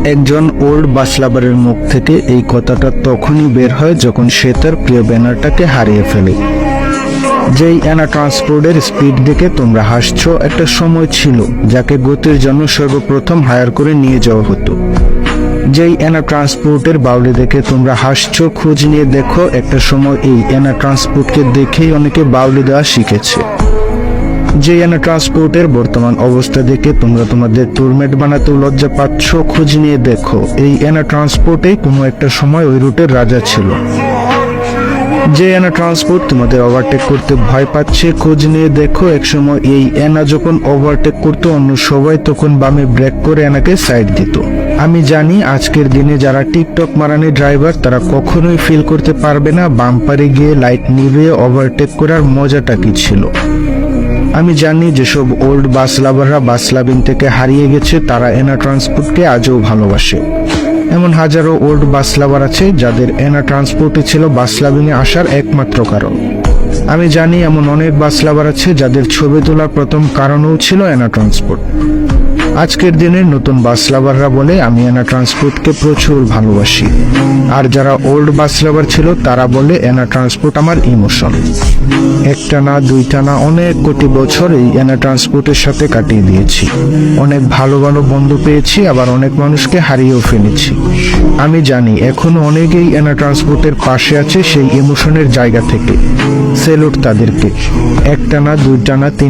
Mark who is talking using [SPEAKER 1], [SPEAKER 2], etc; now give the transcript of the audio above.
[SPEAKER 1] একজন ওল্ড বাস লাভারের মুখ থেকে এই কথাটা তখনই বের হয় যখন সে তার প্রিয় ব্যানারটাকে হারিয়ে ফেলে। যেই অ্যানা ট্রান্সপোর্টের স্পিড দেখে তোমরা হাসছো, একটা সময় ছিল যাকে গতির জন্য সর্বপ্রথম হায়ার করে নিয়ে যাওয়া হতো। যেই অ্যানা ট্রান্সপোর্টের বাউলি দেখে তোমরা হাসছো, খোঁজ নিয়ে দেখো, একটা সময় এই অ্যানা ট্রান্সপোর্টকে দেখেই অনেকে বাউলি দেওয়া শিখেছে। যে অ্যানা ট্রান্সপোর্টের বর্তমান অবস্থা দেখে তোমরা তোমাদের ট্যুরমেট বানাতেও লজ্জা পাচ্ছ, খোঁজ নিয়ে দেখো এই অ্যানা ট্রান্সপোর্টে কোনো একটা সময় ওই রুটের রাজা ছিল। যে অ্যানা ট্রান্সপোর্ট তোমাদের ওভারটেক করতে ভয় পাচ্ছে, খোঁজ নিয়ে দেখো একসময় এই অ্যানা যখন ওভারটেক করতো অন্য সবাই তখন বামে ব্রেক করে অ্যানাকে সাইড দিত। আমি জানি আজকের দিনে যারা টিকটক মারানি ড্রাইভার তারা কখনোই ফিল করতে পারবে না বাম্পারে গিয়ে লাইট নিভিয়ে ওভারটেক করার মজাটা কি ছিল। আমি জানি যেসব ওল্ড বাস লাভাররা বাস লাভিং থেকে হারিয়ে গেছে তারা অ্যানা ট্রান্সপোর্টকে আজও ভালোবাসে। এমন হাজারো ওল্ড বাস লাভার আছে যাদের অ্যানা ট্রান্সপোর্টই ছিল বাস লাভিংয়ে আসার একমাত্র কারণ। আমি জানি এমন অনেক বাস লাভার আছে যাদের ছবি তোলার প্রথম কারণও ছিল অ্যানা ট্রান্সপোর্ট। আজকের দিনের নতুন বাস লাভাররা বলে আমি অ্যানা ট্রান্সপোর্টকে প্রচুর ভালোবাসি, আর যারা ওল্ড বাস লাভার ছিল তারা বলে অ্যানা ট্রান্সপোর্ট আমার ইমোশন। একটা না দুইটা না অনেক কোটি বছর এই অ্যানা ট্রান্সপোর্টের সাথে কাটিয়ে দিয়েছি। অনেক ভালো ভালো বন্ধু পেয়েছি, আবার অনেক মানুষকে হারিয়েও ফেলেছি। আমি জানি এখনো অনেকেই অ্যানা ট্রান্সপোর্টের পাশে আছে সেই ইমোশনের জায়গা থেকে। সেলুট তাদেরকে। একটা না দুইটা না তিন